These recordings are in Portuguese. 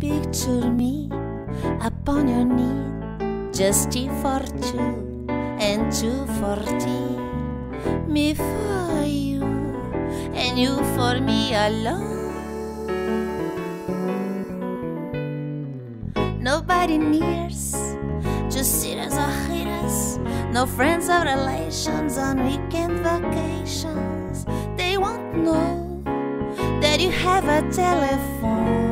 Picture me upon your knee, just tea for two and two for tea. Me for you and you for me alone. Nobody nears, just sitters or haters, no friends or relations on weekend vacations. They won't know that you have a telephone.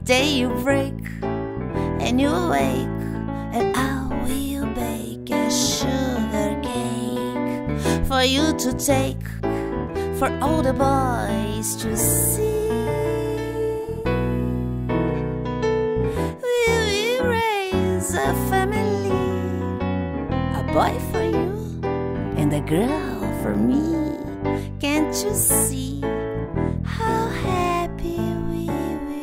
Day you break and you awake, and I will bake a sugar cake for you to take, for all the boys to see. We will raise a family, a boy for you and a girl for me. Can't you see how happy we will be?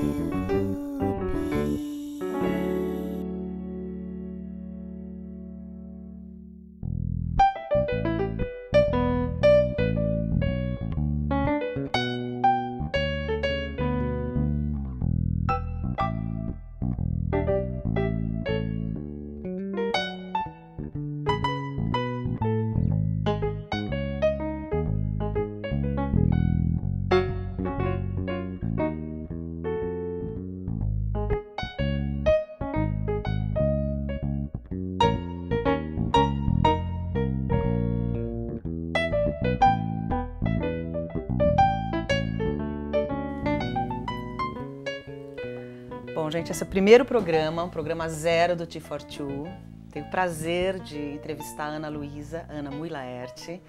Bom, gente, esse é o primeiro programa, um programa zero do T42. Tenho o prazer de entrevistar a Ana Luísa, Ana Mui Laerte,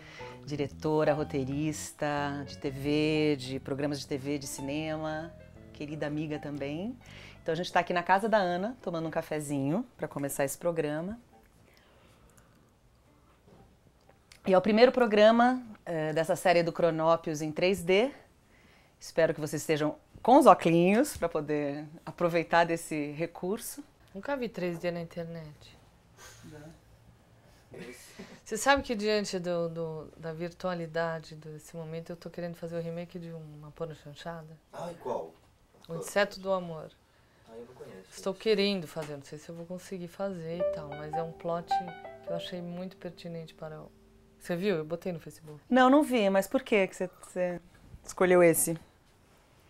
diretora, roteirista de TV, de programas de TV, de cinema, querida amiga também. Então a gente está aqui na casa da Ana, tomando um cafezinho para começar esse programa. E é o primeiro programa dessa série do Cronópios em 3D. Espero que vocês estejam com os óculos para poder aproveitar desse recurso. Nunca vi 3D na internet. Você sabe que diante da virtualidade desse momento, eu tô querendo fazer o remake de uma porno chanchada? Ah, e qual? O Inseto do Amor. Ah, eu não conheço. Estou querendo fazer, não sei se eu vou conseguir fazer e tal, mas é um plot que eu achei muito pertinente para o... Você viu? Eu botei no Facebook. Não, não vi, mas por que você escolheu esse?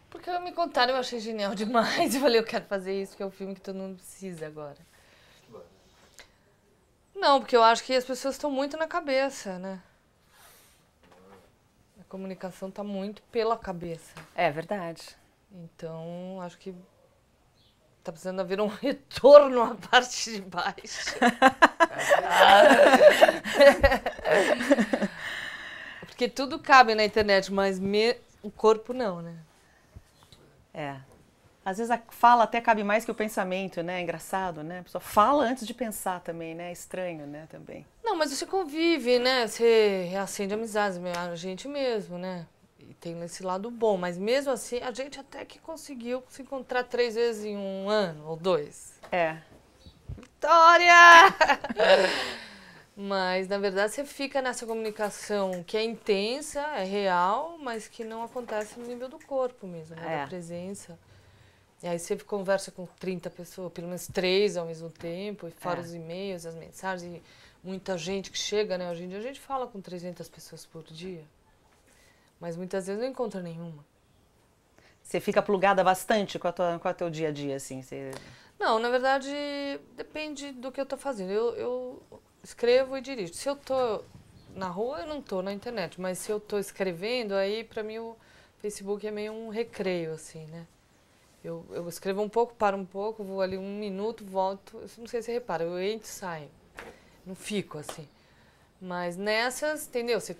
Porque me contaram, eu achei genial demais. Eu falei, eu quero fazer isso, que é o filme que todo mundo precisa agora. Não, porque eu acho que as pessoas estão muito na cabeça, né? A comunicação está muito pela cabeça. É verdade. Então, acho que tá precisando haver um retorno à parte de baixo. Porque tudo cabe na internet, mas o corpo não, né? É. Às vezes a fala até cabe mais que o pensamento, né? É engraçado, né? A pessoa fala antes de pensar também, né? É estranho, né? Também. Não, mas você convive, né? Você reacende amizades, a gente mesmo, né? E tem esse lado bom, mas mesmo assim, a gente até que conseguiu se encontrar 3 vezes em um ano, ou 2. É. Vitória! Mas, na verdade, você fica nessa comunicação que é intensa, é real, mas que não acontece no nível do corpo mesmo, né? Da presença. E aí você conversa com 30 pessoas, pelo menos 3 ao mesmo tempo, e fora os e-mails, as mensagens, e muita gente que chega, né? Hoje em dia a gente fala com 300 pessoas por dia, mas muitas vezes não encontra nenhuma. Você fica plugada bastante com o teu dia a dia, assim? Você... Não, na verdade, depende do que eu tô fazendo. Eu escrevo e dirijo. Se eu tô na rua, eu não tô na internet, mas se eu tô escrevendo, aí pra mim o Facebook é meio um recreio, assim, né? Eu escrevo um pouco, paro um pouco, vou ali 1 minuto, volto. Eu não sei se você repara, eu entro e saio. Não fico assim. Mas nessas, entendeu? Você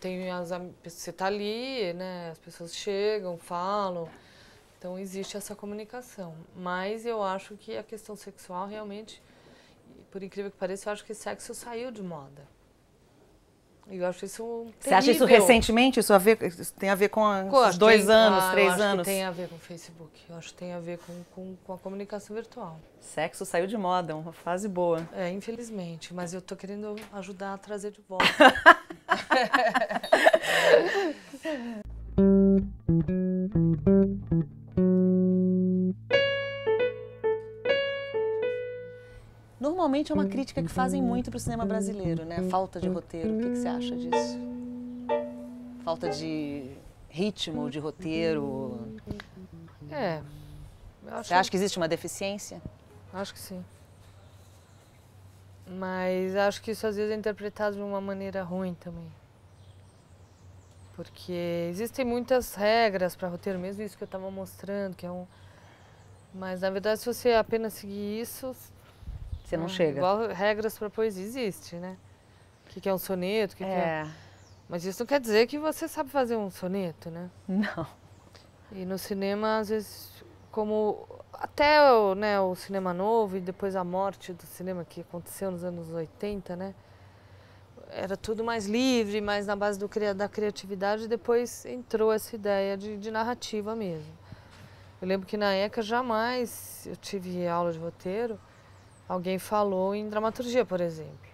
tá ali, né? As pessoas chegam, falam. Então existe essa comunicação. Mas eu acho que a questão sexual realmente, por incrível que pareça, eu acho que sexo saiu de moda. Eu acho isso terrível. Você acha isso recentemente? Isso tem a ver com os 2 anos, 3 anos? Eu acho que tem a ver com o Facebook. Eu acho que tem a ver com a comunicação virtual. Sexo saiu de moda, uma fase boa. É, infelizmente. Mas eu tô querendo ajudar a trazer de volta. geralmente é uma crítica que fazem muito para o cinema brasileiro, né? Falta de roteiro. O que você acha disso? Falta de ritmo, de roteiro. Você acha que existe uma deficiência? Acho que sim. Mas acho que isso às vezes é interpretado de uma maneira ruim também. Porque existem muitas regras para roteiro, mesmo isso que eu estava mostrando, que é um... Mas, na verdade, se você apenas seguir isso... Você não chega. Igual regras para poesia existe, né? O que é um soneto, o que é... Mas isso não quer dizer que você sabe fazer um soneto, né? Não. E no cinema, às vezes, como... Até o cinema novo e depois a morte do cinema que aconteceu nos anos 80, né? Era tudo mais livre, mais na base da criatividade, e depois entrou essa ideia de narrativa mesmo. Eu lembro que na ECA jamais eu tive aula de roteiro, alguém falou em dramaturgia, por exemplo.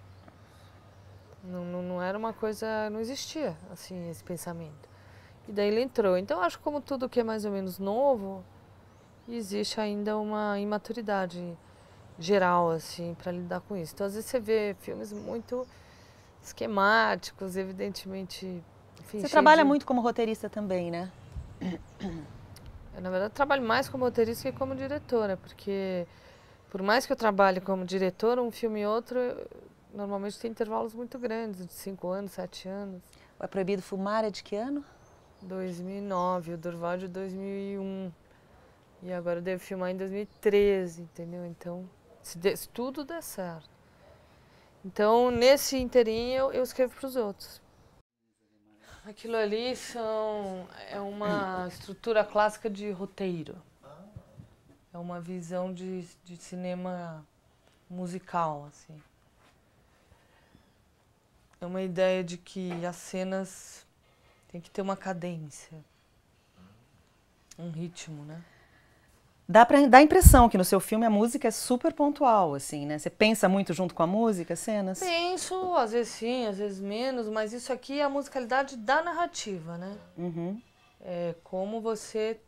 Não era uma coisa, não existia assim esse pensamento. E daí ele entrou. Então acho que como tudo que é mais ou menos novo, existe ainda uma imaturidade geral assim para lidar com isso. Então às vezes você vê filmes muito esquemáticos, evidentemente. Enfim, você trabalha muito como roteirista também, né? Eu, na verdade, trabalho mais como roteirista que como diretora, porque por mais que eu trabalhe como diretora, um filme e outro, normalmente tem intervalos muito grandes, de 5 anos, 7 anos. O É Proibido Fumar é de que ano? 2009, o Durval de 2001. E agora eu devo filmar em 2013, entendeu? Então, se tudo der certo. Então, nesse inteirinho, eu escrevo para os outros. Aquilo ali é uma estrutura clássica de roteiro. É uma visão de cinema musical, assim. É uma ideia de que as cenas têm que ter uma cadência, um ritmo, né? Dá a impressão que no seu filme a música é super pontual, assim, né? Você pensa muito junto com a música, cenas? Penso, às vezes sim, às vezes menos, mas isso aqui é a musicalidade da narrativa, né? Uhum. É como você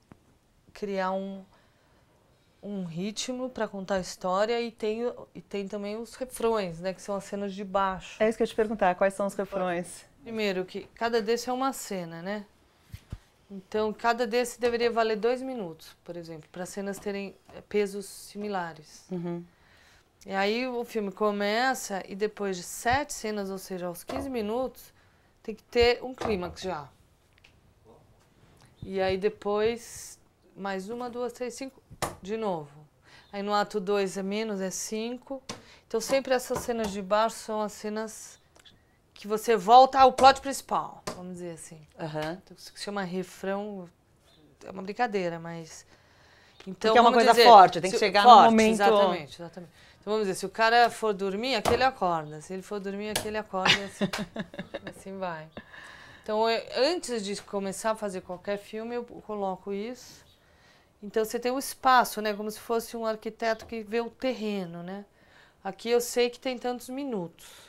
criar um ritmo para contar a história e tem também os refrões, né? Que são as cenas de baixo. É isso que eu ia te perguntar, quais são os refrões? Primeiro, que cada desse é uma cena, né? Então, cada desse deveria valer 2 minutos, por exemplo, para as cenas terem pesos similares. Uhum. E aí o filme começa e depois de 7 cenas, ou seja, aos 15 minutos, tem que ter um clímax já. E aí depois, mais 1, 2, 3, 5, de novo. Aí no ato 2 é menos, é 5. Então sempre essas cenas de baixo são as cenas que você volta ao plot principal, vamos dizer assim. Uhum. Então, isso que se chama refrão, é uma brincadeira, mas... Então, porque é uma coisa forte, tem que chegar no momento... Exatamente. Então vamos dizer, se o cara for dormir, aquele acorda. Se ele for dormir, aquele acorda e assim, assim vai. Então, antes de começar a fazer qualquer filme, eu coloco isso. Então você tem um espaço, né? Como se fosse um arquiteto que vê o terreno, né? Aqui eu sei que tem tantos minutos.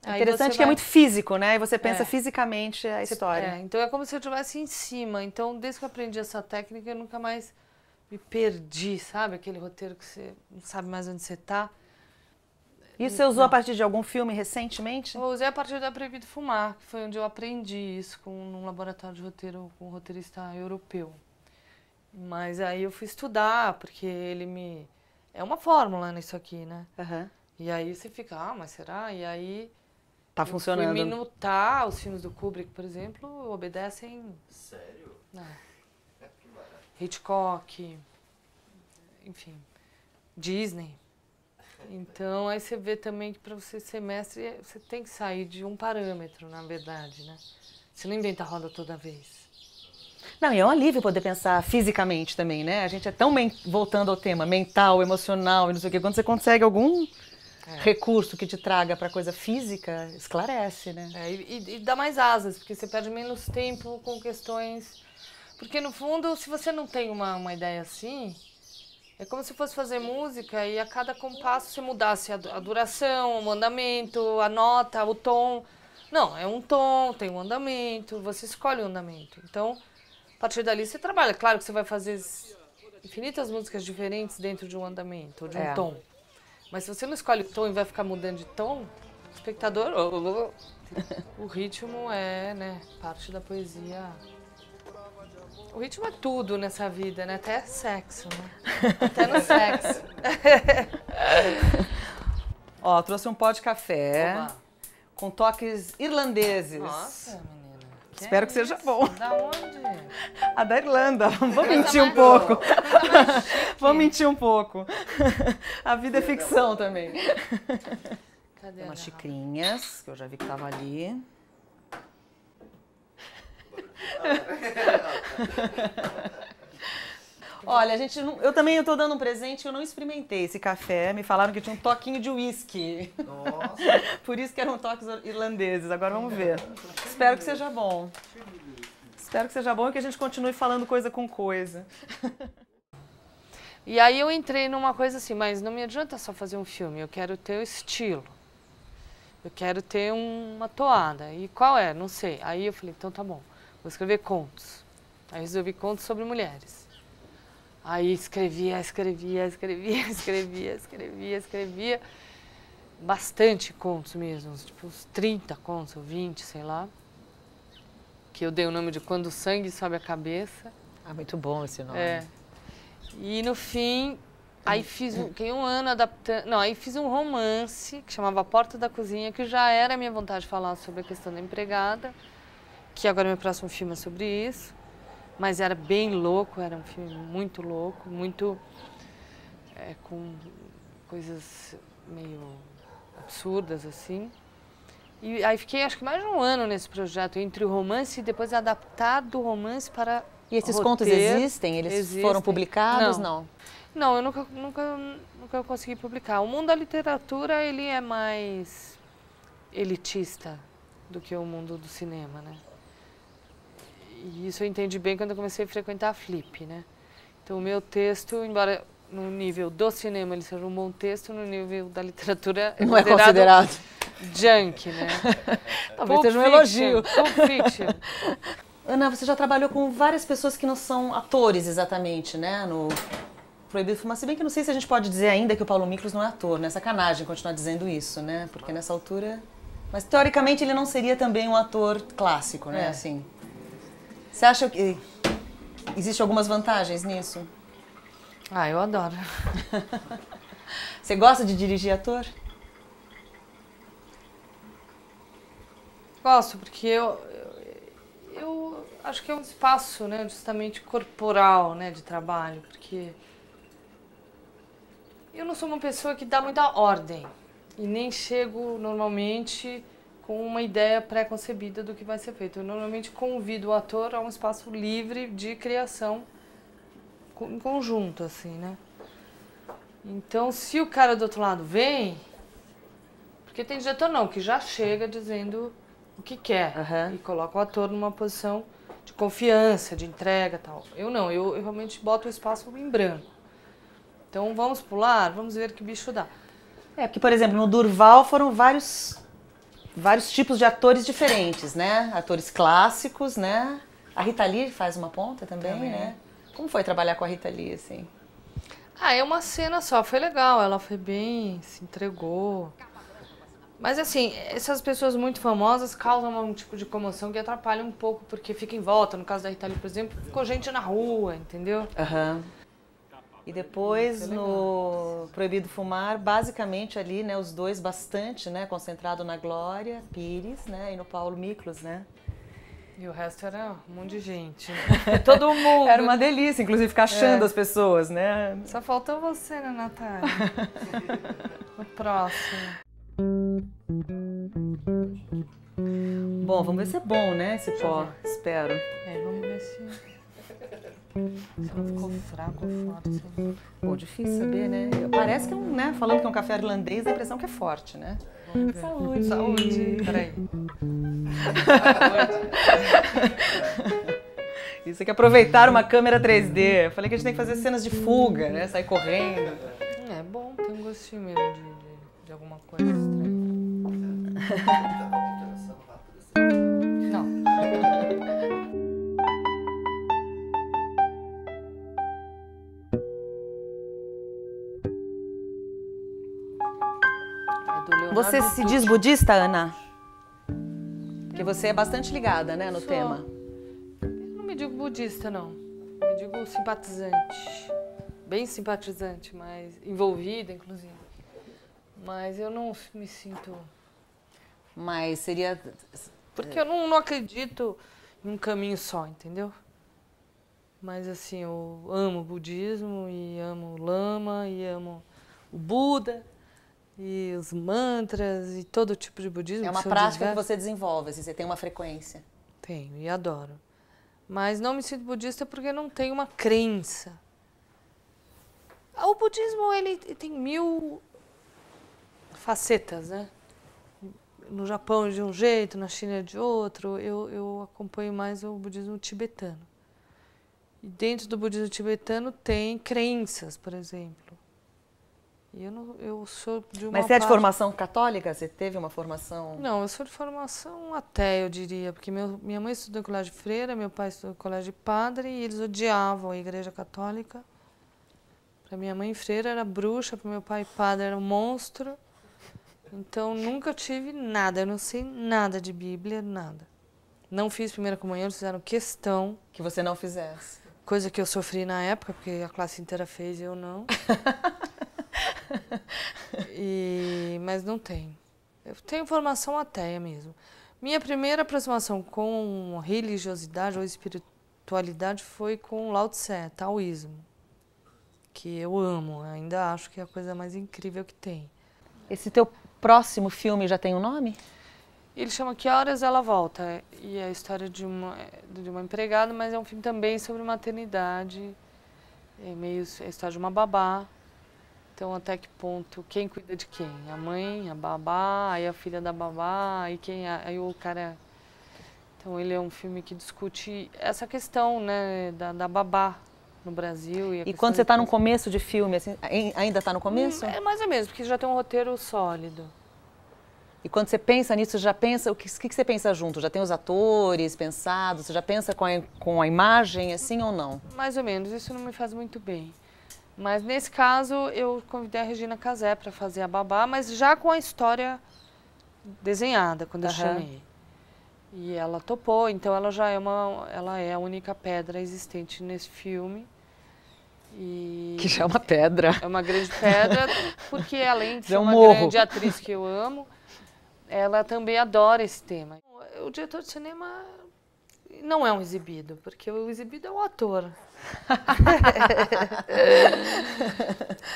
É interessante que é muito físico, né? E você pensa fisicamente a história. Então é como se eu estivesse em cima. Então, desde que eu aprendi essa técnica, eu nunca mais me perdi, sabe? Aquele roteiro que você não sabe mais onde você está. Isso você usou a partir de algum filme recentemente? Eu usei a partir da Proibido Fumar, que foi onde eu aprendi isso num laboratório de roteiro com um roteirista europeu. Mas aí eu fui estudar, porque ele me... É uma fórmula nisso aqui, né? Uhum. E aí você fica, mas será? E aí... Tá funcionando. Fui minutar, os filmes do Kubrick, por exemplo, obedecem... Sério? Não. Que barato. Hitchcock, enfim, Disney. Então, aí você vê também que para você ser mestre, você tem que sair de um parâmetro, na verdade, né? Você não inventa a roda toda vez. Não, e é um alívio poder pensar fisicamente também, né? A gente é tão, voltando ao tema, mental, emocional e não sei o quê, quando você consegue algum recurso que te traga para coisa física, esclarece, né? E dá mais asas, porque você perde menos tempo com questões... Porque, no fundo, se você não tem uma ideia assim, é como se fosse fazer música e a cada compasso você mudasse a duração, o andamento, a nota, o tom. Não, é um tom, tem um andamento, você escolhe o andamento. Então, a partir dali você trabalha. Claro que você vai fazer infinitas músicas diferentes dentro de um andamento, ou de um tom. Mas se você não escolhe o tom e vai ficar mudando de tom, o espectador... O ritmo é, né, parte da poesia. O ritmo é tudo nessa vida, né? Até sexo, né? Até no sexo. Ó, trouxe um pó de café Oba. com toques irlandeses. Nossa, menina. Espero que seja bom. Da onde? A da Irlanda. Vamos mentir mais- um pouco. Coisa mais chique. Vamos mentir um pouco. A vida é ficção também. Cadê Tem a umas garrafa? xicrinhas, que eu já vi que tava ali. Olha, eu também estou dando um presente, eu não experimentei esse café. Me falaram que tinha um toquinho de uísque. Nossa. Por isso que eram toques irlandeses. Agora vamos ver. Espero que seja bom. Espero que seja bom e que a gente continue falando coisa com coisa. E aí eu entrei numa coisa assim, mas não me adianta só fazer um filme, eu quero ter o estilo. Eu quero ter uma toada. E qual é? Não sei. Aí eu falei, então tá bom, vou escrever contos. Aí resolvi contos sobre mulheres. Aí escrevia. Bastante contos mesmo, tipo uns 30 contos, ou 20, sei lá. Que eu dei o nome de Quando o Sangue Sobe a Cabeça. Ah, muito bom esse nome. É. E no fim, aí fiquei um ano adaptando. Não, aí fiz um romance que chamava A Porta da Cozinha, que já era a minha vontade de falar sobre a questão da empregada, que agora meu próximo filme é sobre isso. Mas era bem louco, era um filme muito louco, muito com coisas meio absurdas assim. E aí fiquei acho que mais de um ano nesse projeto, entre o romance e depois adaptar do romance para E esses roteiro. contos existem? Eles Existem. foram publicados? Não. Não, eu nunca consegui publicar. O mundo da literatura, ele é mais elitista do que o mundo do cinema, né? E isso eu entendi bem quando eu comecei a frequentar a Flip, né? Então o meu texto, embora no nível do cinema ele seja um bom texto, no nível da literatura Não é considerado. Junk, né? Talvez seja um elogio. Pulp Fiction. Ana, você já trabalhou com várias pessoas que não são atores exatamente, né? No Proibido Fumar. Se bem que não sei se a gente pode dizer ainda que o Paulo Miklos não é ator, né? Sacanagem continuar dizendo isso, né? Porque nessa altura... Mas teoricamente ele não seria também um ator clássico, né? É. Assim. Você acha que existe algumas vantagens nisso? Ah, eu adoro. Você gosta de dirigir ator? Gosto, porque eu acho que é um espaço, né, justamente corporal, né, de trabalho, porque eu não sou uma pessoa que dá muita ordem e nem chego normalmente com uma ideia pré-concebida do que vai ser feito. Eu normalmente convido o ator a um espaço livre de criação em conjunto, assim, né? Então, se o cara do outro lado vem, porque tem diretor não, que já chega dizendo o que quer Aham. e coloca o ator numa posição de confiança, de entrega e tal. Eu não, eu realmente boto o espaço em branco. Então, vamos pular, vamos ver que bicho dá. É, porque, por exemplo, no Durval foram vários tipos de atores diferentes, né? Atores clássicos, né? A Rita Lee faz uma ponta também, né? Como foi trabalhar com a Rita Lee, assim? Ah, é uma cena só, foi legal, ela foi bem, se entregou. Mas assim, essas pessoas muito famosas causam um tipo de comoção que atrapalha um pouco, porque fica em volta. No caso da Rita Lee, por exemplo, ficou gente na rua, entendeu? Aham. E depois, no Proibido Fumar, basicamente ali, né, os dois bastante, né, concentrado na Glória Pires, né, e no Paulo Miklos, né? E o resto era um monte de gente. Todo mundo. Era uma delícia, inclusive, ficar achando as pessoas, né? Só faltou você, né, Natália? O próximo. Bom, vamos ver se é bom, né, esse pó. Espero. É, vamos ver se não ficou fraco ou forte. Bom, difícil saber, né? Parece que é um, né, falando que é um café irlandês, dá a impressão que é forte, né? Saúde! Saúde! Peraí. Isso é que aproveitar uma câmera 3D. Eu falei que a gente tem que fazer cenas de fuga, né? Sair correndo. É bom, tem um gostinho mesmo de alguma coisa estranha. Não. Você se diz budista, Ana? Porque você é bastante ligada, né, no Sou. tema. Eu não me digo budista, não. Me digo simpatizante. Bem simpatizante, mas envolvida, inclusive. Mas eu não me sinto... Mas seria... Porque eu não acredito em um caminho só, entendeu? Mas assim, eu amo o budismo e amo o lama e amo o Buda e os mantras e todo tipo de budismo. É uma são prática que diversos. você desenvolve, assim, você tem uma frequência. Tenho e adoro. Mas não me sinto budista porque não tenho uma crença. O budismo, ele tem 1000 facetas, né? No Japão de um jeito, na China de outro. Eu acompanho mais o budismo tibetano. E dentro do budismo tibetano tem crenças, por exemplo. E eu sou de uma Mas você é de parte... formação católica? Você teve uma formação... Não, eu sou de formação até, eu diria, porque minha mãe estudou em colégio de freira, meu pai estudou em colégio de padre, e eles odiavam a igreja católica. Para minha mãe, freira era bruxa, para meu pai, padre era um monstro. Então, nunca tive nada, eu não sei nada de Bíblia, nada. Não fiz primeira comunhão, eles fizeram questão. Que você não fizesse. Coisa que eu sofri na época, porque a classe inteira fez e eu não. Mas não tenho. Eu tenho formação ateia mesmo. Minha primeira aproximação com religiosidade ou espiritualidade foi com Lao Tse, taoísmo. Que eu amo, ainda acho que é a coisa mais incrível que tem. Esse teu próximo filme já tem um nome? Ele chama Que Horas Ela Volta, e é a história de uma empregada, mas é um filme também sobre maternidade, é a história de uma babá. Então, até que ponto, quem cuida de quem? A mãe, a babá, aí a filha da babá, aí o cara... Então, ele é um filme que discute essa questão, né, da babá no Brasil. E quando você está no começo de filme, assim, ainda está no começo? É mais ou menos, porque já tem um roteiro sólido. E quando você pensa nisso, já pensa, o que você pensa junto? Já tem os atores pensados? Você já pensa com a imagem, assim, ou não? Mais ou menos, isso não me faz muito bem. Mas nesse caso, eu convidei a Regina Casé para fazer a babá, mas já com a história desenhada, quando eu chamei. E ela topou, então ela já é a única pedra existente nesse filme. Que já é uma pedra. É uma grande pedra, porque além de ser uma grande atriz que eu amo, ela também adora esse tema. O diretor de cinema não é um exibido, porque o exibido é o ator.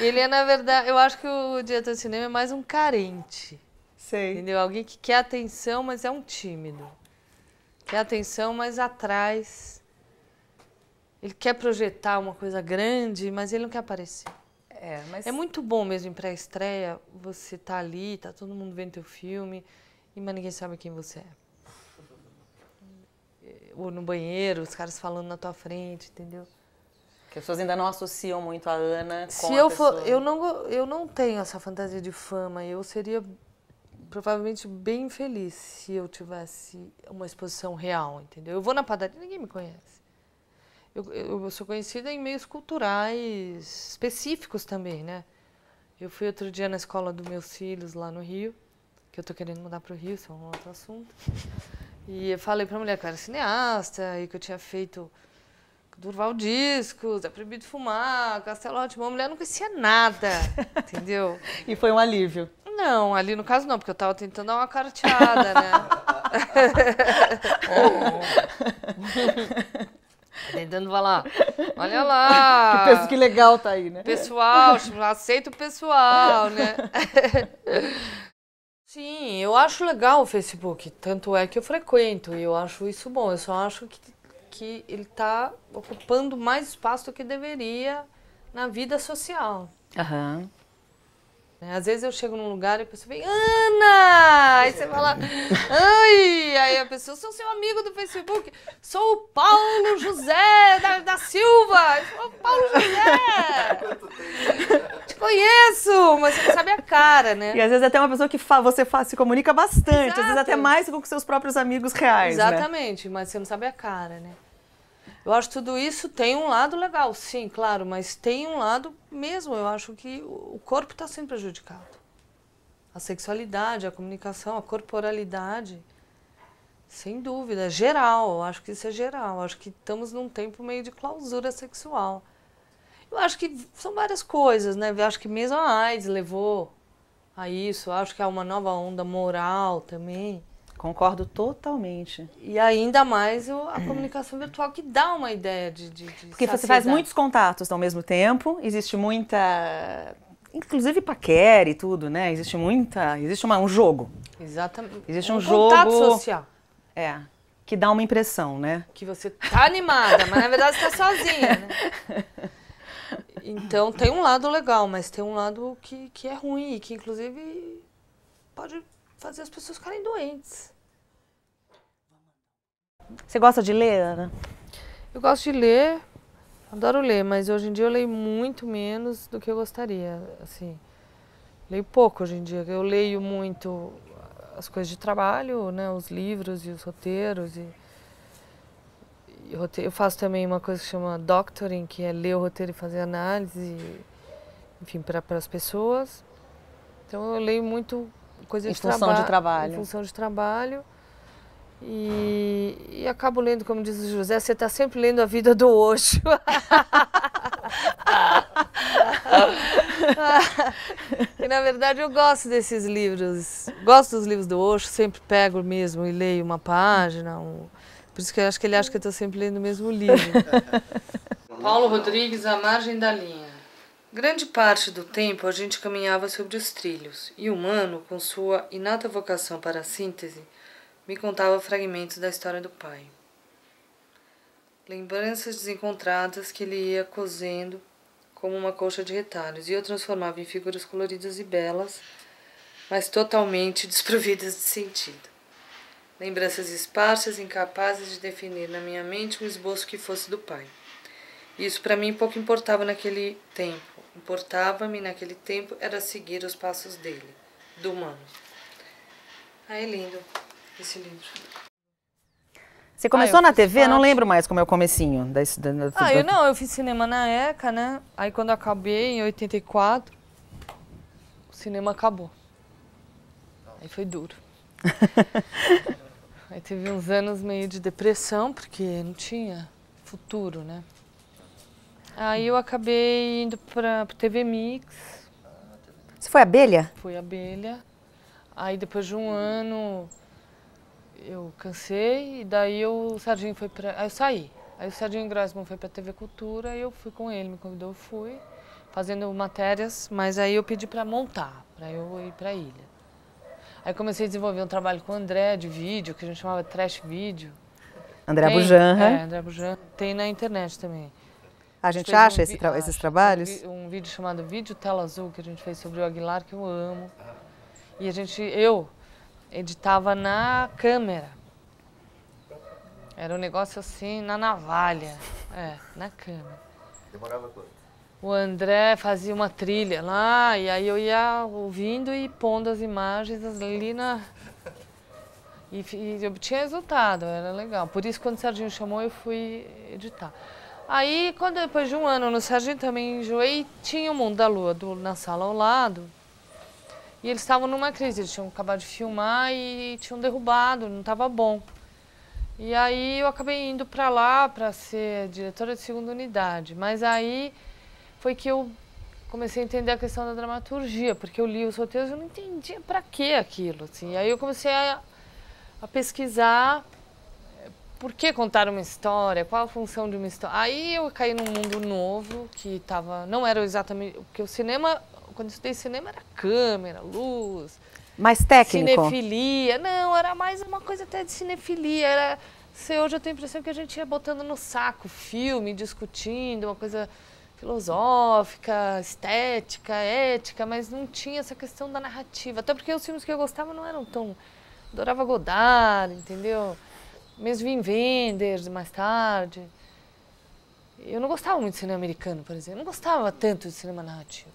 Ele é, na verdade, eu acho que o diretor de cinema é mais um carente. Sei. Entendeu? Alguém que quer atenção, mas é um tímido. Quer atenção, mas atrás. Ele quer projetar uma coisa grande, mas ele não quer aparecer. É muito bom mesmo em pré-estreia, você tá ali, tá todo mundo vendo teu filme, mas ninguém sabe quem você é. Ou no banheiro, os caras falando na tua frente, entendeu? Que as pessoas ainda não associam muito a Ana com Se a eu pessoa. for, eu não tenho essa fantasia de fama, eu seria provavelmente bem feliz se eu tivesse uma exposição real, entendeu? Eu vou na padaria, ninguém me conhece. Eu sou conhecida em meios culturais específicos também, né? Eu fui outro dia na escola dos meus filhos lá no Rio, que eu tô querendo mudar para o Rio, isso é um outro assunto. E eu falei pra mulher que eu era cineasta e que eu tinha feito Durval Discos, É Proibido Fumar, Castelo Rá-Tim-Bum. A mulher não conhecia nada, entendeu? E foi um alívio. Não, ali no caso não, porque eu tava tentando dar uma carteada, né? Tentando falar, olha lá. Que legal tá aí, né? Pessoal, aceita o pessoal, né? Sim, eu acho legal o Facebook, tanto é que eu frequento e eu acho isso bom. Eu só acho que ele está ocupando mais espaço do que deveria na vida social. Aham. Às vezes eu chego num lugar e a pessoa vem, Ana! Aí você fala, ai! Aí a pessoa, sou seu amigo do Facebook, sou o Paulo José da Silva! Eu sou o Paulo José! Te conheço, mas você não sabe a cara, né? E às vezes até uma pessoa que você se comunica bastante, Exato. às vezes até mais do que com seus próprios amigos reais, Exatamente, mas você não sabe a cara, né? Eu acho que tudo isso tem um lado legal, sim, claro, mas tem um lado mesmo, eu acho que o corpo está sendo prejudicado. A sexualidade, a comunicação, a corporalidade, sem dúvida, é geral. Eu acho que isso é geral. Eu acho que estamos num tempo meio de clausura sexual. Eu acho que são várias coisas, né? Eu acho que mesmo a AIDS levou a isso. Eu acho que há uma nova onda moral também. Concordo totalmente. E ainda mais a comunicação virtual, que dá uma ideia de Porque você faz saciedade. muitos contatos ao mesmo tempo, existe muita... Inclusive paquera e tudo, né? Existe um jogo. Exatamente. Existe um um contato jogo... social. Que dá uma impressão, né? Que você tá animada, mas na verdade você tá sozinha, né? Então tem um lado legal, mas tem um lado que é ruim e que inclusive pode fazer as pessoas ficarem doentes. Você gosta de ler, Ana? Eu gosto de ler, adoro ler, mas hoje em dia eu leio muito menos do que eu gostaria, assim. Leio pouco hoje em dia. Eu leio muito as coisas de trabalho, né, os livros e os roteiros. Eu faço também uma coisa que chama doctoring, que é ler o roteiro e fazer análise, enfim, para as pessoas. Então eu leio muito coisa Em função de trabalho. Em função de trabalho. E acabo lendo, como diz o José, você está sempre lendo a vida do Osho. E na verdade eu gosto desses livros, gosto dos livros do Osho, sempre pego mesmo e leio uma página. Por isso que eu acho que ele acha que eu estou sempre lendo o mesmo livro. Paulo Rodrigues, A Margem da Linha. Grande parte do tempo a gente caminhava sobre os trilhos, e o Mano, com sua inata vocação para a síntese, me contava fragmentos da história do pai. Lembranças desencontradas que ele ia cozendo como uma colcha de retalhos, e eu transformava em figuras coloridas e belas, mas totalmente desprovidas de sentido. Lembranças esparsas, incapazes de definir na minha mente um esboço que fosse do pai. Isso para mim pouco importava naquele tempo. Importava-me naquele tempo era seguir os passos dele, do Mano. É lindo esse livro. Você começou eu na fiz TV? parte. Não lembro mais como é o comecinho. Eu fiz cinema na ECA, né? Aí quando eu acabei, em 84, o cinema acabou. Aí foi duro. Aí teve uns anos meio de depressão, porque não tinha futuro, né? Aí eu acabei indo pra TV Mix. Você foi abelha? Fui abelha. Aí depois de um ano eu cansei e daí o Serginho foi pra... Aí eu saí. Aí o Serginho Grossman foi pra TV Cultura e eu fui com ele, me convidou, eu fui. Fazendo matérias, mas aí eu pedi pra montar, pra eu ir pra ilha. Aí comecei a desenvolver um trabalho com o André de vídeo, que a gente chamava Trash Vídeo. André Bujanra. André Bujanra. Tem na internet também. A gente Fez acha um esses trabalhos? Um vídeo chamado Vídeo Tela Azul, que a gente fez sobre o Aguilar, que eu amo. E eu editava na câmera. Era um negócio assim, na navalha. Na câmera. Demorava quanto? O André fazia uma trilha lá, e aí eu ia ouvindo e pondo as imagens ali na... E eu tinha resultado, era legal. Por isso, quando o Serginho chamou, eu fui editar. Aí, depois de um ano no Serginho, também enjoei, tinha o Mundo da Lua na sala ao lado. E eles estavam numa crise, eles tinham acabado de filmar e tinham derrubado, não estava bom. E aí eu acabei indo para lá para ser diretora de segunda unidade. Mas aí foi que eu comecei a entender a questão da dramaturgia, porque eu li os roteiros e eu não entendia para que aquilo. Assim. Aí eu comecei a pesquisar por que contar uma história, qual a função de uma história. Aí eu caí num mundo novo que não era exatamente... Porque o cinema, quando eu estudei cinema, era câmera, luz... Mais técnico? Cinefilia. Não, era mais uma coisa até de cinefilia. Hoje eu tenho a impressão que a gente ia botando no saco filme, discutindo, uma coisa filosófica, estética, ética, mas não tinha essa questão da narrativa. Até porque os filmes que eu gostava não eram tão... Adorava Godard, entendeu? Mesmo Wim Wenders, mais tarde. Eu não gostava muito de cinema americano, por exemplo. Eu não gostava tanto de cinema narrativo.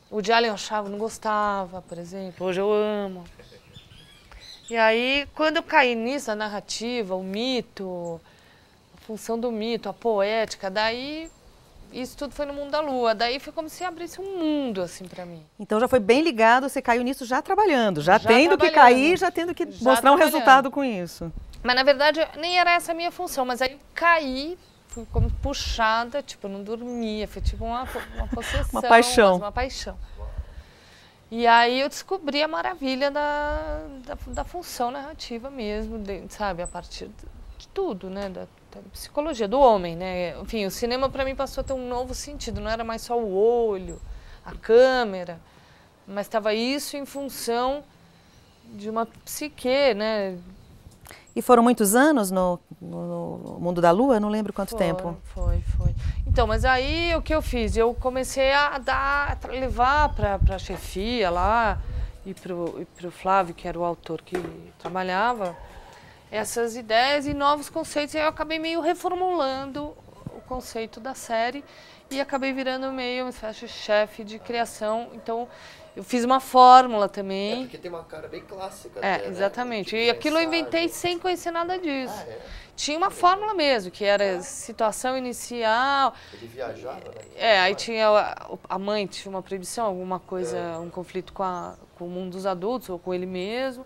O de Allen eu achava, não gostava, por exemplo. Hoje eu amo. E aí, quando eu caí nisso, a narrativa, o mito, a função do mito, a poética, daí isso tudo foi no Mundo da Lua. Daí foi como se abrisse um mundo, assim, pra mim. Então já foi bem ligado, você caiu nisso já trabalhando, já tendo que trabalhando. cair, já tendo que Já mostrar um trabalhando. resultado com isso. Mas, na verdade, nem era essa a minha função. Mas aí eu caí, fui como puxada, tipo, eu não dormia. Foi tipo uma possessão. Uma paixão. Uma paixão. E aí eu descobri a maravilha da função narrativa mesmo, sabe? A partir de tudo, né? Da psicologia do homem, né? Enfim, o cinema para mim passou a ter um novo sentido. Não era mais só o olho, a câmera, mas estava isso em função de uma psique, né? E foram muitos anos no Mundo da Lua? Não lembro quanto tempo. Foi. Então, mas aí o que eu fiz? Eu comecei a levar para a chefia lá e pro Flávio, que era o autor que trabalhava, essas ideias e novos conceitos. E aí eu acabei meio reformulando o conceito da série e acabei virando meio uma espécie de chefe de criação. Então, eu fiz uma fórmula também. Porque tem uma cara bem clássica. Exatamente. Né? E aquilo eu inventei sem conhecer nada disso. Ah, é? Tinha uma fórmula mesmo, que era situação inicial. Ele viajava, né? Aí tinha a mãe tinha uma proibição, alguma coisa, um conflito com o mundo dos adultos ou com ele mesmo.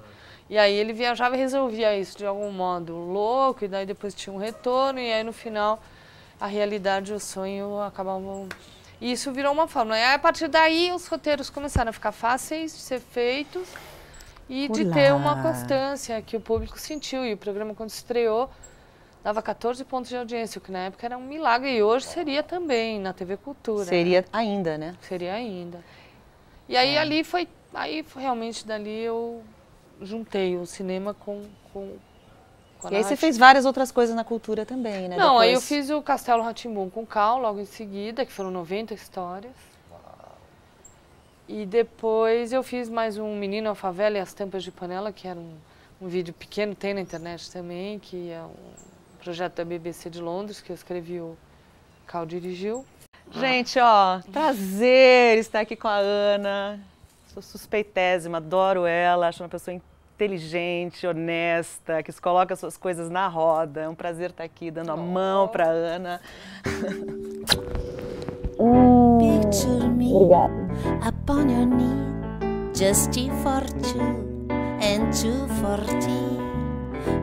E aí ele viajava e resolvia isso de algum modo louco, e daí depois tinha um retorno, e aí no final a realidade e o sonho acabavam. E isso virou uma fórmula. E aí, a partir daí os roteiros começaram a ficar fáceis de ser feitos e de ter uma constância que o público sentiu. E o programa, quando estreou, dava 14 pontos de audiência, o que na época era um milagre. E hoje seria também, na TV Cultura. Seria ainda, né? Seria ainda. E aí ali foi realmente dali eu juntei o cinema com E aí você fez várias outras coisas na cultura também, né? Não, depois... aí eu fiz o Castelo Rá-Tim-Bum com Cal logo em seguida, que foram 90 histórias. E depois eu fiz mais um Menino, a Favela e as Tampas de Panela, que era um vídeo pequeno, tem na internet também, que é um projeto da BBC de Londres, que eu escrevi, o Cal dirigiu. Gente, ó, prazer estar aqui com a Ana. Sou suspeitésima, adoro ela, acho uma pessoa inteligente, honesta, que se coloca as suas coisas na roda. É um prazer estar aqui dando a mão para Ana. Picture me upon your knee, just tea for two and two for tea.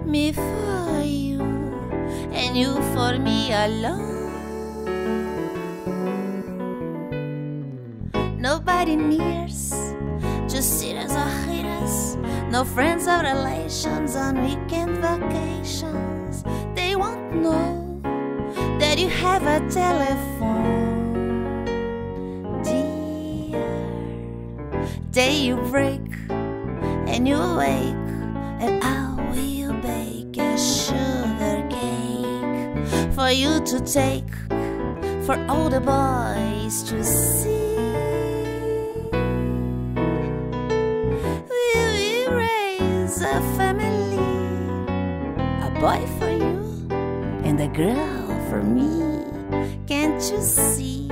Me for you and you for me alone. Nobody nears, just sitters or haters. No friends or relations on weekend vacations. They won't know that you have a telephone. Dear, day you break and you wake, and I will bake a sugar cake for you to take, for all the boys to see. A family, a boy for you and a girl for me. Can't you see?